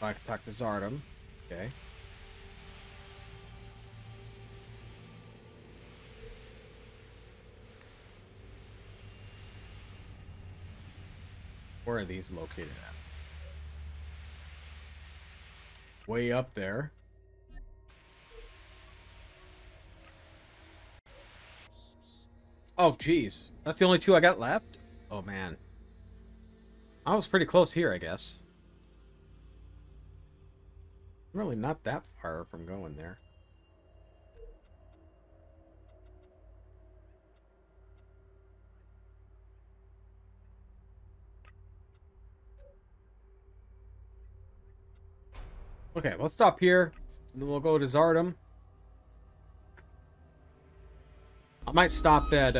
I can talk to Zardom. Okay. Where are these located at? Way up there. Oh, geez. That's the only two I got left? Oh, man. I was pretty close here, I guess. I'm really not that far from going there. Okay, let's stop here. And then we'll go to Zardom. I might stop at,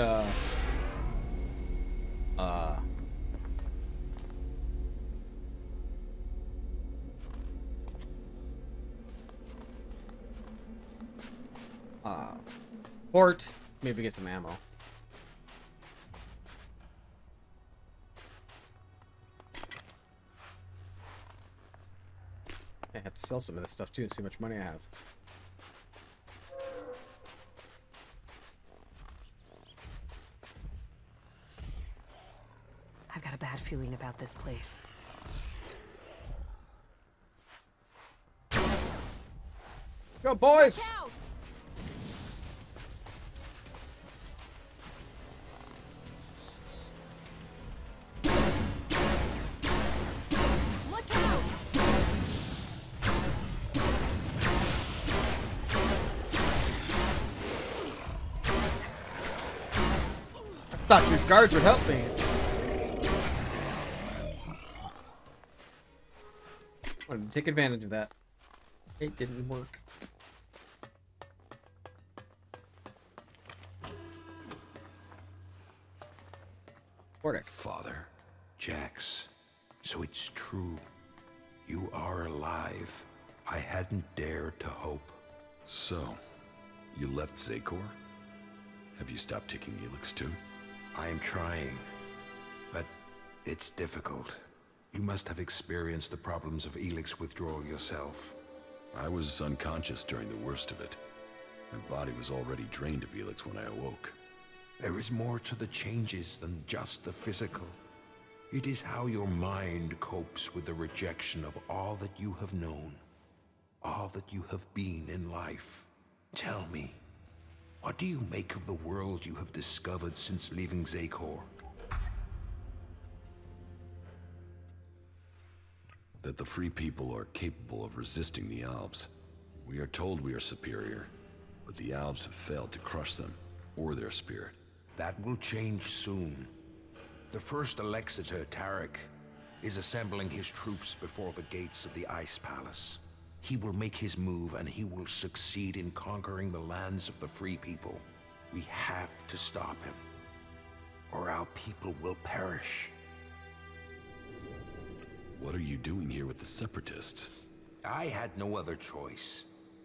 port. Maybe get some ammo. I have to sell some of this stuff too and see how much money I have. I've got a bad feeling about this place. Go, boys! Look out! Look out! I thought these guards would help me. Wanted to take advantage of that. It didn't work. Portic. Father, Jax, so it's true. You are alive. I hadn't dared to hope. So, you left Zakor? Have you stopped taking Elex too? I'm trying, but it's difficult. You must have experienced the problems of Elex withdrawal yourself. I was unconscious during the worst of it. My body was already drained of Elex when I awoke. There is more to the changes than just the physical. It is how your mind copes with the rejection of all that you have known, all that you have been in life. Tell me, what do you make of the world you have discovered since leaving Zakor? That the free people are capable of resisting the Albs. We are told we are superior, but the Albs have failed to crush them, or their spirit. That will change soon. The first Alexator, Tarek, is assembling his troops before the gates of the Ice Palace. He will make his move, and he will succeed in conquering the lands of the free people. We have to stop him, or our people will perish. What are you doing here with the Separatists? I had no other choice.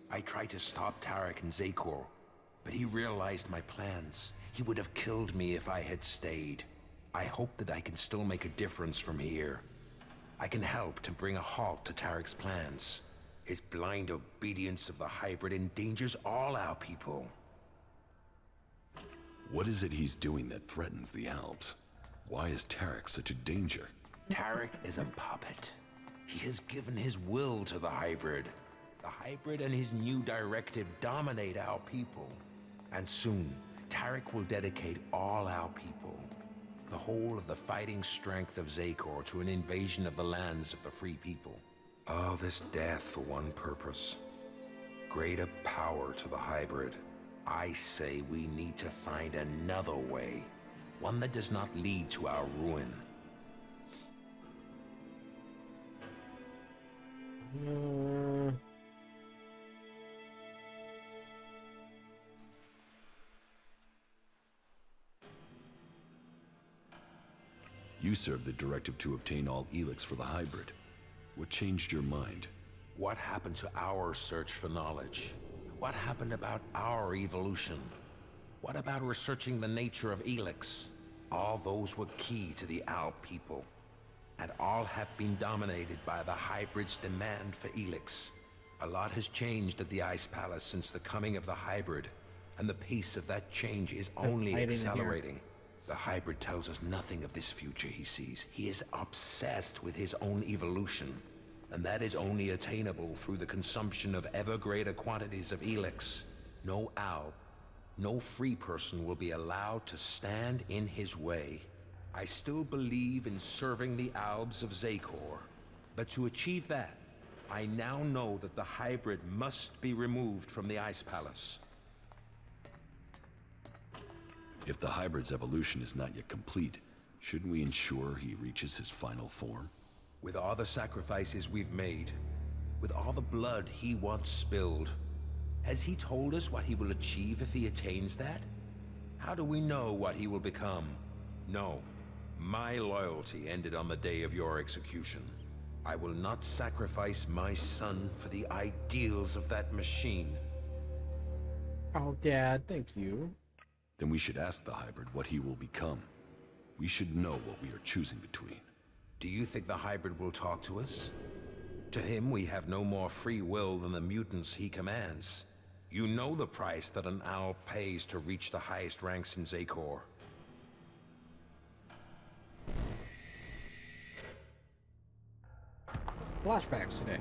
I tried to stop Tarek in Zakor, but he realized my plans. He would have killed me if I had stayed. I hope that I can still make a difference from here. I can help to bring a halt to Tarek's plans. His blind obedience of the hybrid endangers all our people. What is it he's doing that threatens the Albs? Why is Tarek such a danger? Tarek is a puppet. He has given his will to the hybrid. The hybrid and his new directive dominate our people. And soon, Tarek will dedicate all our people, the whole of the fighting strength of Zakor, to an invasion of the lands of the free people. All this death for one purpose. Greater power to the hybrid. I say we need to find another way. One that does not lead to our ruin. You served the directive to obtain all Elex for the hybrid. What changed your mind? What happened to our search for knowledge? What happened about our evolution? What about researching the nature of Elex? All those were key to the Alp people. and all have been dominated by the hybrid's demand for Elex. A lot has changed at the Ice Palace since the coming of the hybrid, and the pace of that change is only accelerating. The hybrid tells us nothing of this future he sees. He is obsessed with his own evolution, and that is only attainable through the consumption of ever greater quantities of Elex. No alb, no free person will be allowed to stand in his way. I still believe in serving the albs of Zakor, but to achieve that, I now know that the hybrid must be removed from the Ice Palace. If the hybrid's evolution is not yet complete, shouldn't we ensure he reaches his final form? With all the sacrifices we've made, with all the blood he once spilled, has he told us what he will achieve if he attains that? How do we know what he will become? No. My loyalty ended on the day of your execution. I will not sacrifice my son for the ideals of that machine. Oh, Dad, thank you. Then we should ask the hybrid what he will become. We should know what we are choosing between. Do you think the hybrid will talk to us? To him, we have no more free will than the mutants he commands. You know the price that an owl pays to reach the highest ranks in Zakor. Flashbacks today.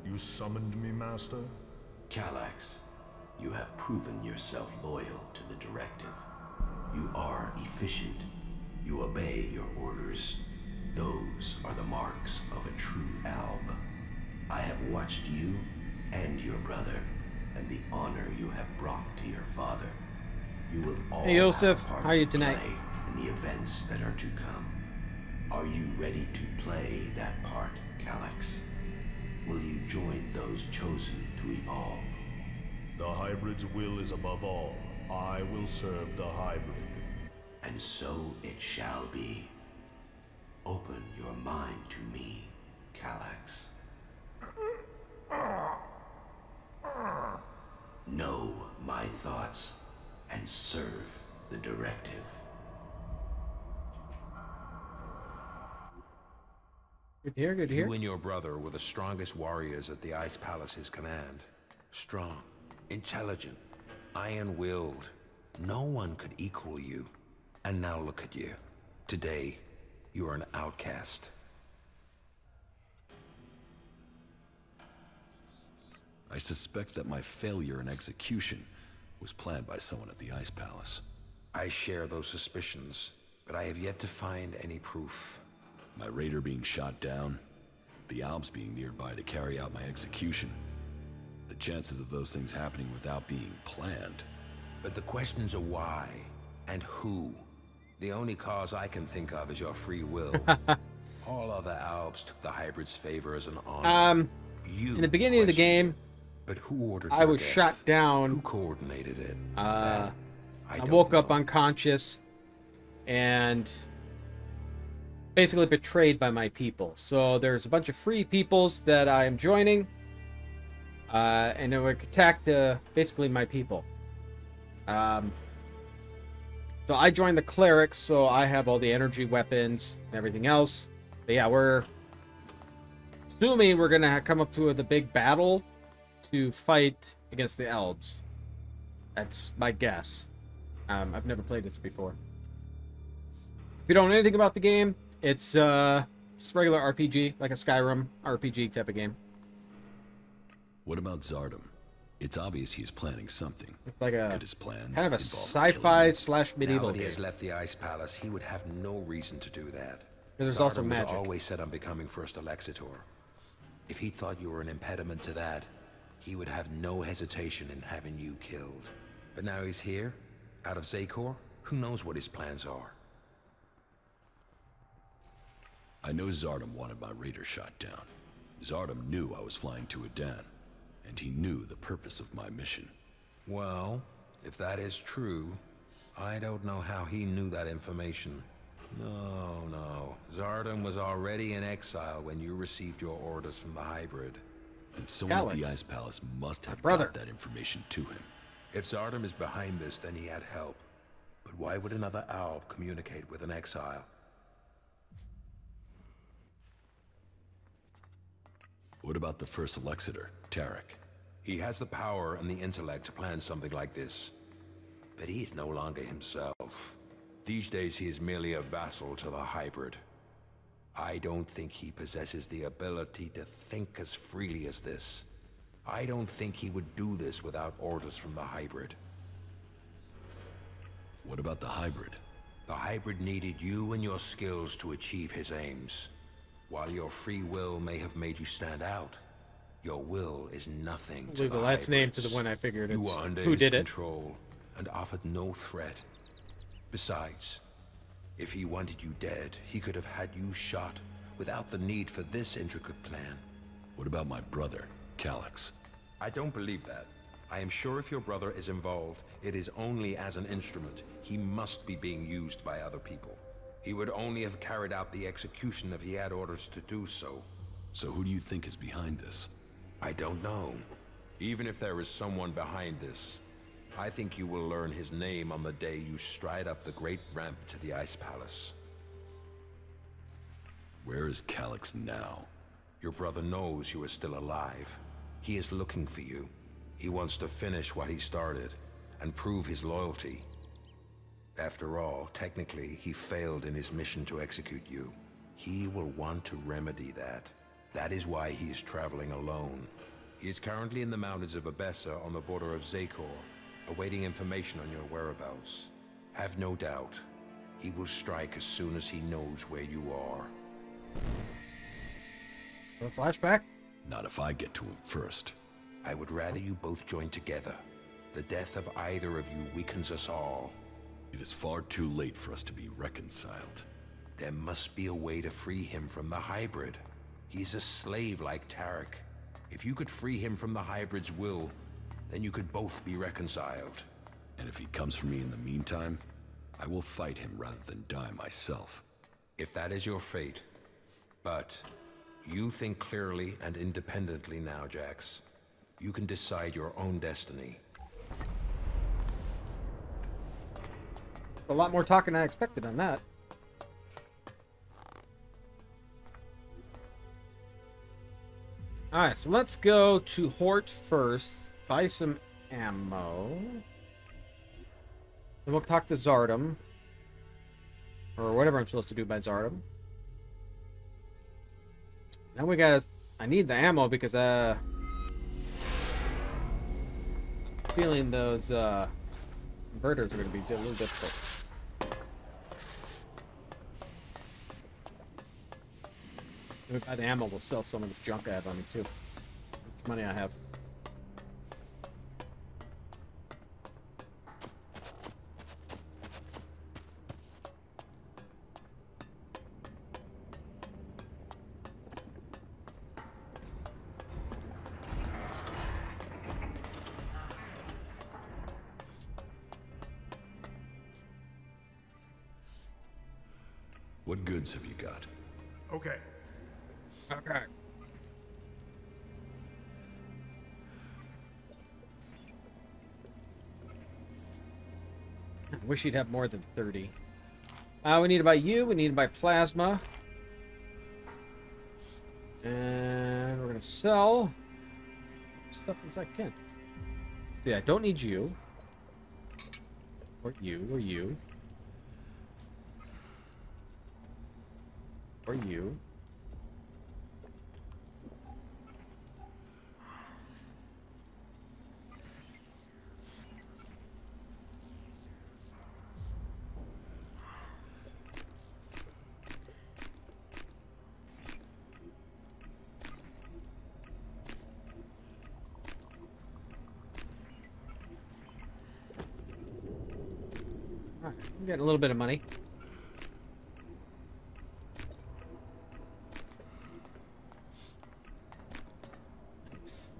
You summoned me, Master? Elex, you have proven yourself loyal to the directive. You are efficient. You obey your orders. Those are the marks of a true alb. I have watched you and your brother, and the honor you have brought to your father. You will all Hey, Joseph, have a part how are you to tonight? play in the events that are to come. Are you ready to play that part, Elex? Will you join those chosen to evolve? The hybrid's will is above all. I will serve the hybrid. And so it shall be. Open your mind to me, Elex. Know my thoughts and serve the directive. Good to hear, good to hear. You and your brother were the strongest warriors at the Ice Palace's command. Strong, intelligent, iron-willed. No one could equal you. And now look at you. Today, you are an outcast. I suspect that my failure in execution was planned by someone at the Ice Palace. I share those suspicions, but I have yet to find any proof. My raider being shot down, the Albs being nearby to carry out my execution. The chances of those things happening without being planned. But the questions are why and who. The only cause I can think of is your free will. All other Albs took the hybrid's favor as an honor. You in the beginning of the questioned game, it, but who ordered I your was death? shot Who down. coordinated it? I don't woke up know. unconscious and basically betrayed by my people. So there's a bunch of free peoples that I am joining, and they were attacked basically my people. So I joined the clerics, so I have all the energy weapons and everything else. But yeah, we're assuming we're gonna come up to the big battle to fight against the elves. That's my guess. I've never played this before. If you don't know anything about the game, it's just regular RPG, like a Skyrim RPG type of game. What about Zardom? It's obvious he's planning something. It's like a Could his plans kind of a involve sci-fi killing slash Now medieval that he game. has left the Ice Palace, he would have no reason to do that. There's also Zardom magic. was always set on becoming first Alexitor. If he thought you were an impediment to that, he would have no hesitation in having you killed. But now he's here, out of Zakor. Who knows what his plans are? I know Zardom wanted my raider shot down. Zardom knew I was flying to Adan. and he knew the purpose of my mission. Well, if that is true, I don't know how he knew that information. No. Zardom was already in exile when you received your orders from the hybrid. And someone at the Elex. Ice Palace must have brother. got that information to him. If Zardom is behind this, then he had help. But why would another Alb communicate with an exile? What about the first Alexander, Tarek? He has the power and the intellect to plan something like this. But he is no longer himself. These days he is merely a vassal to the hybrid. I don't think he possesses the ability to think as freely as this. I don't think he would do this without orders from the hybrid. What about the hybrid? The hybrid needed you and your skills to achieve his aims. While your free will may have made you stand out, your will is nothing to Leave the the last name to hybrids. the one I figured You it's were under who his did it. control and offered no threat. Besides, if he wanted you dead, he could have had you shot without the need for this intricate plan. What about my brother, Calix? I don't believe that. I am sure if your brother is involved, it is only as an instrument. He must be being used by other people. He would only have carried out the execution if he had orders to do so. So who do you think is behind this? I don't know. Even if there is someone behind this, I think you will learn his name on the day you stride up the great ramp to the Ice Palace. Where is Calix now? Your brother knows you are still alive. He is looking for you. He wants to finish what he started and prove his loyalty. After all, technically, he failed in his mission to execute you. He will want to remedy that. That is why he is traveling alone. He is currently in the mountains of Abessa on the border of Zakor, awaiting information on your whereabouts. Have no doubt, he will strike as soon as he knows where you are. A flashback? Not if I get to him first. I would rather you both join together. The death of either of you weakens us all. It is far too late for us to be reconciled. There must be a way to free him from the hybrid. He's a slave like Tarek. If you could free him from the hybrid's will, then you could both be reconciled. And if he comes for me in the meantime, I will fight him rather than die myself. If that is your fate. But you think clearly and independently now, Jax. You can decide your own destiny. A lot more talking than I expected on that. Alright, so let's go to Hort first. Buy some ammo. Then we'll talk to Zardom. Or whatever I'm supposed to do by Zardom. Now we gotta... I need the ammo because, feeling those, converters are gonna be a little difficult. If we buy the ammo, we'll sell some of this junk I have on me, too. How much money I have. What goods have you got? Okay. Okay. I wish you'd have more than 30. We need to buy you. We need to buy plasma. And we're going to sell stuff as I can. See, I don't need you. Or you, or you. Or you. Alright, I'm getting a little bit of money. Nice.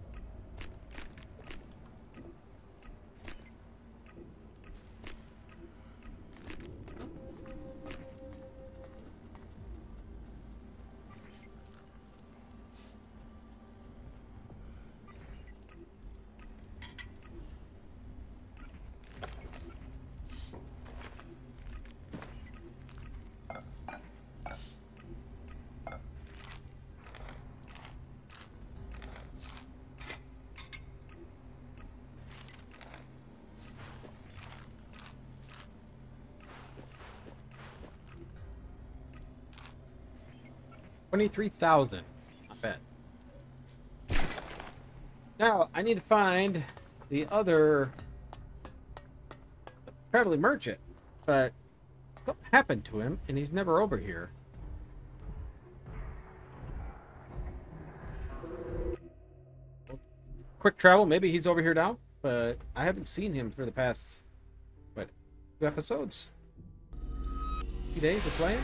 23,000. Not bad. Now, I need to find the other traveling merchant, but something happened to him, and he's never over here. Quick travel, maybe he's over here now, but I haven't seen him for the past, what, 2 episodes? 2 days of playing?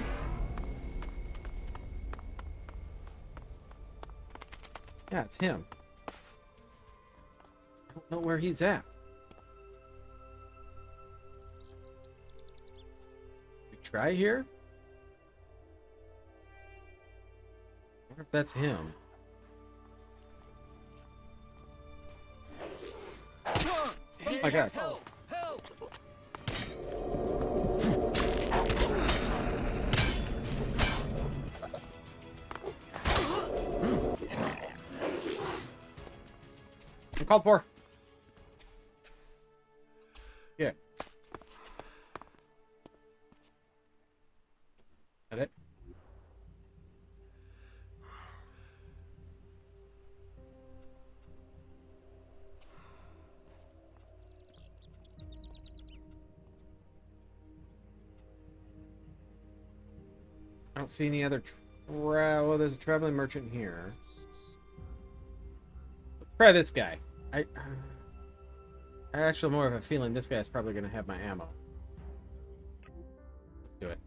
Yeah, it's him. I don't know where he's at. We try here? I wonder if that's him. Oh my god. Help! Help! I'm called for. Yeah. That it? I don't see any other well, there's a traveling merchant here. Let's try this guy. I actually more of a feeling this guy's probably going to have my ammo. Let's do it.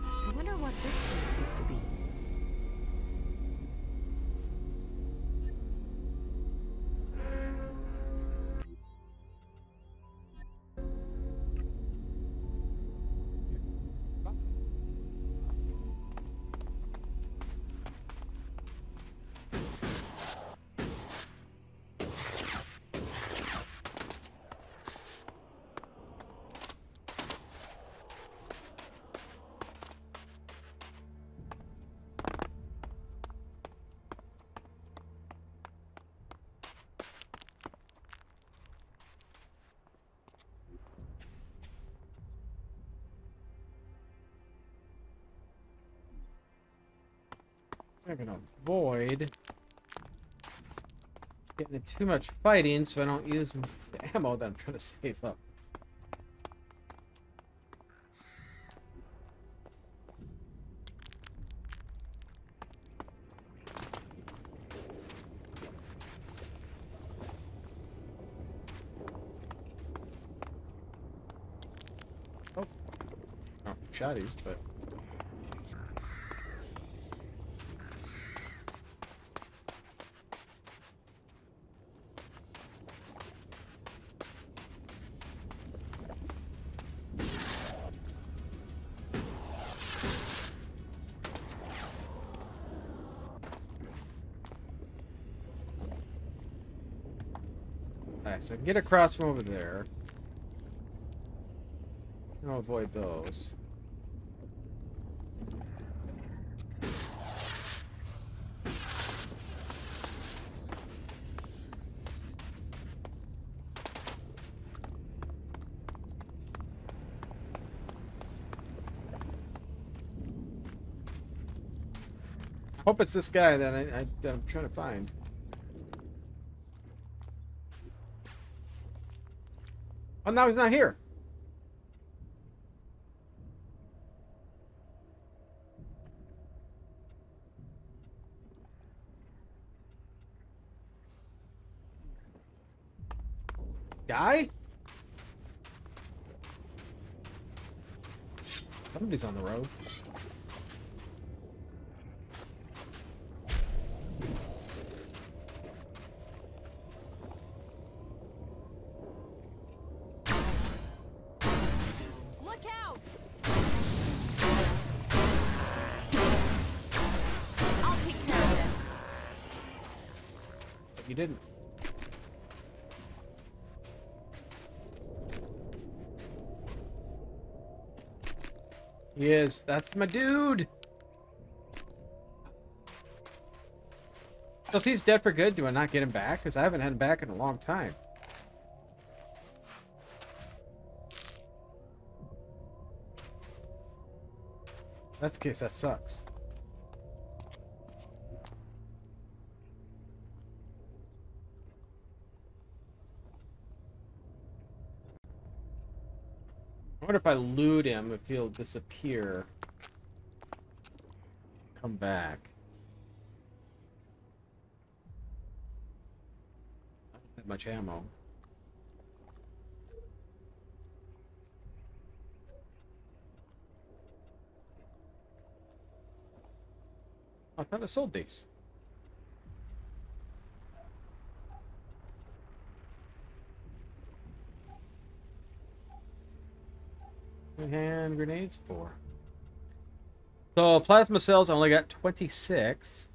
I wonder what this place used to be. I'm gonna avoid getting into too much fighting so I don't use the ammo that I'm trying to save up. Oh, shotties, but. Alright, so I can get across from over there. I'll avoid those. I hope it's this guy that I'm trying to find. Oh, now he's not here. Die? Somebody's on the road. You didn't. Yes, that's my dude. So if he's dead for good, do I not get him back? Because I haven't had him back in a long time. That's the case, that sucks. I wonder if I loot him, if he'll disappear. Come back. I don't have much ammo. I thought I sold these. Hand grenades for. So plasma cells, I only got 26.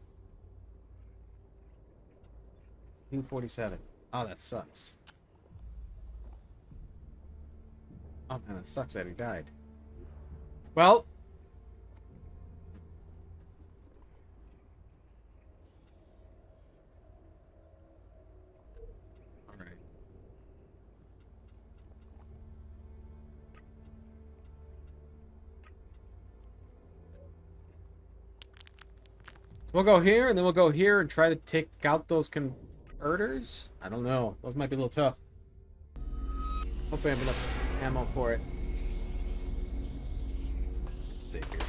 247. Oh, that sucks. Oh man, that sucks that he died. Well. Alright. We'll go here, and then we'll go here and try to take out those converters. I don't know. Those might be a little tough. Hope I have enough ammo for it. Let's see here.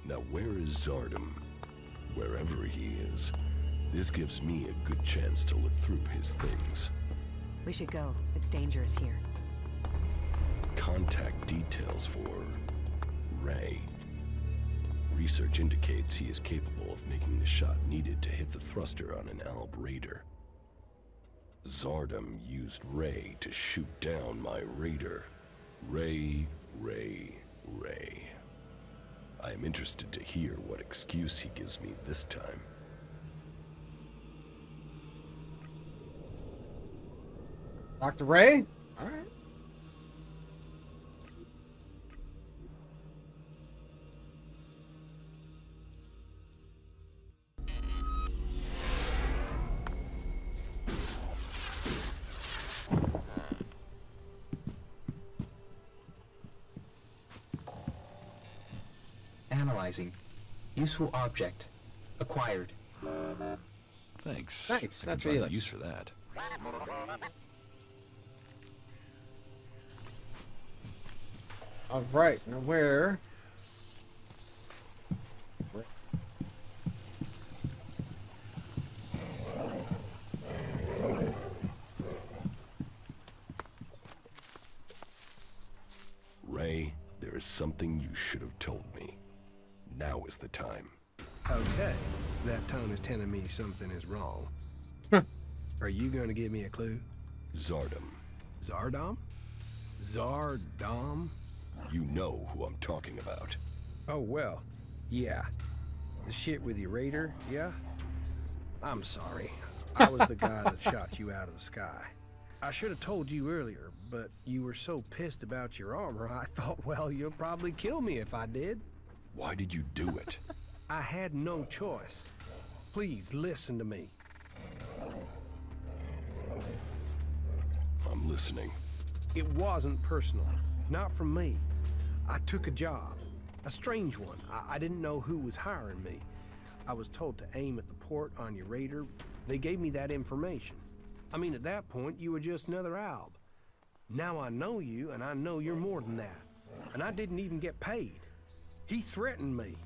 Now where is Zardom? Wherever he is, this gives me a good chance to look through his things. We should go. It's dangerous here. Contact details for Ray. Research indicates he is capable of making the shot needed to hit the thruster on an Alb raider. Zardom used Ray to shoot down my raider. Ray. I am interested to hear what excuse he gives me this time. Dr. Ray? All right. Analyzing. Useful object. Acquired. Thanks. Thanks. I That's can find Elex. use for that. All right. Now where? Ray, there is something you should have told me. Now is the time. Okay, that tone is telling me something is wrong. Are you going to give me a clue? Zardom. Zardom? Zardom? You know who I'm talking about. Oh, well, yeah. The shit with your raider, yeah? I'm sorry. I was the guy that shot you out of the sky. I should have told you earlier, but you were so pissed about your armor, I thought, well, you'll probably kill me if I did. Why did you do it? I had no choice. Please, listen to me. I'm listening. It wasn't personal. Not from me. I took a job. A strange one. I didn't know who was hiring me. I was told to aim at the port on your raider. They gave me that information. I mean, at that point, you were just another Alb. Now I know you, and I know you're more than that. And I didn't even get paid. He threatened me.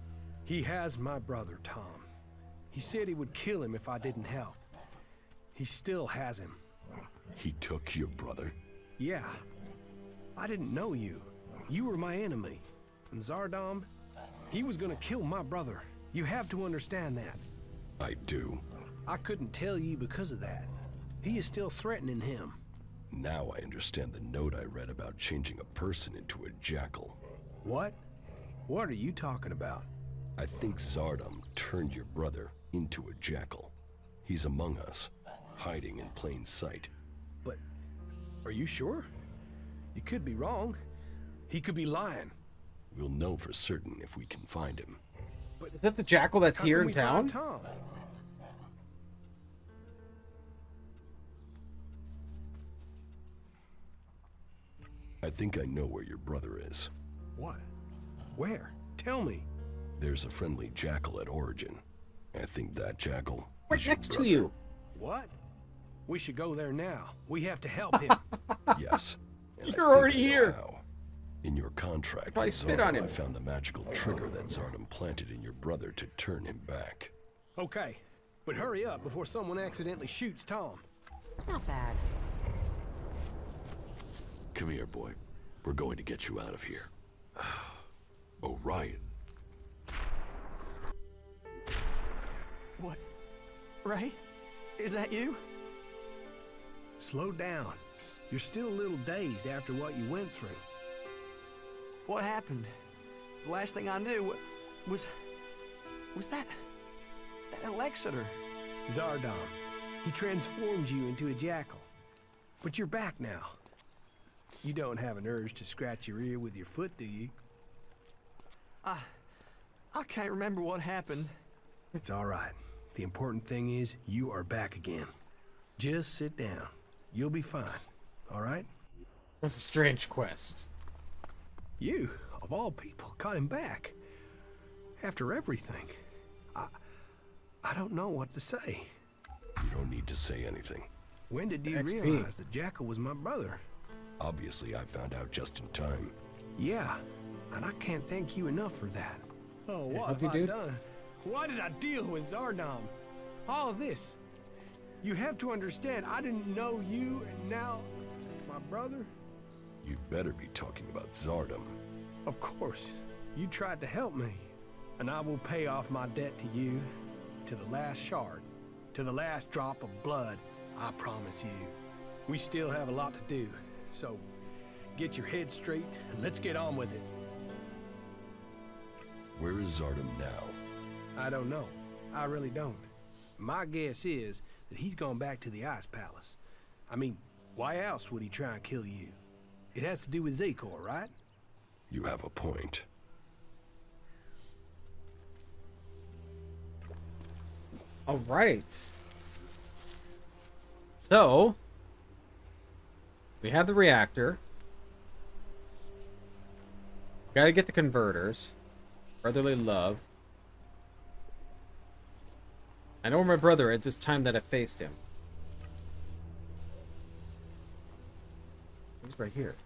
He has my brother, Tom. He said he would kill him if I didn't help. He still has him. He took your brother? Yeah. I didn't know you. You were my enemy. And Zardom, he was gonna kill my brother. You have to understand that. I do. I couldn't tell you because of that. He is still threatening him. Now I understand the note I read about changing a person into a jackal. What? What are you talking about? I think Zardom turned your brother into a jackal. He's among us, hiding in plain sight. But, are you sure? You could be wrong. He could be lying. We'll know for certain if we can find him. Is that the jackal that's How here can in we town? find Tom? I think I know where your brother is. What? Where? Tell me. There's a friendly jackal at Origin. I think that jackal Right is your next to brother. you. What? We should go there now. We have to help him. Yes. And I You're think already I know here. how. In your contract Probably with spit Zardom, on him. I found the magical trigger that Zardom planted in your brother to turn him back. Okay, but hurry up before someone accidentally shoots Tom. Not bad. Come here, boy. We're going to get you out of here. Orion. What? Ray? Is that you? Slow down. You're still a little dazed after what you went through. What happened? The last thing I knew was that Alexander. Zardom. He transformed you into a jackal. But you're back now. You don't have an urge to scratch your ear with your foot, do you? I can't remember what happened. It's all right. The important thing is you are back again. Just sit down. You'll be fine. All right? That's a strange quest. You, of all people, got him back. After everything. I don't know what to say. You don't need to say anything. When did you XP. realize the jackal was my brother? Obviously, I found out just in time. Yeah, and I can't thank you enough for that. Oh, what help have you, I dude? done? Why did I deal with Zardom? All of this. You have to understand, I didn't know you, and now my brother? You'd better be talking about Zardom. Of course. You tried to help me, and I will pay off my debt to you, to the last shard, to the last drop of blood, I promise you. We still have a lot to do, so get your head straight, and let's get on with it. Where is Zardom now? I don't know. I really don't. My guess is that he's gone back to the Ice Palace. I mean, why else would he try and kill you? It has to do with Zakor, right? You have a point. All right. So, we have the reactor. Gotta get the converters. Brotherly love. I know where my brother is. It's time that I faced him. He's right here.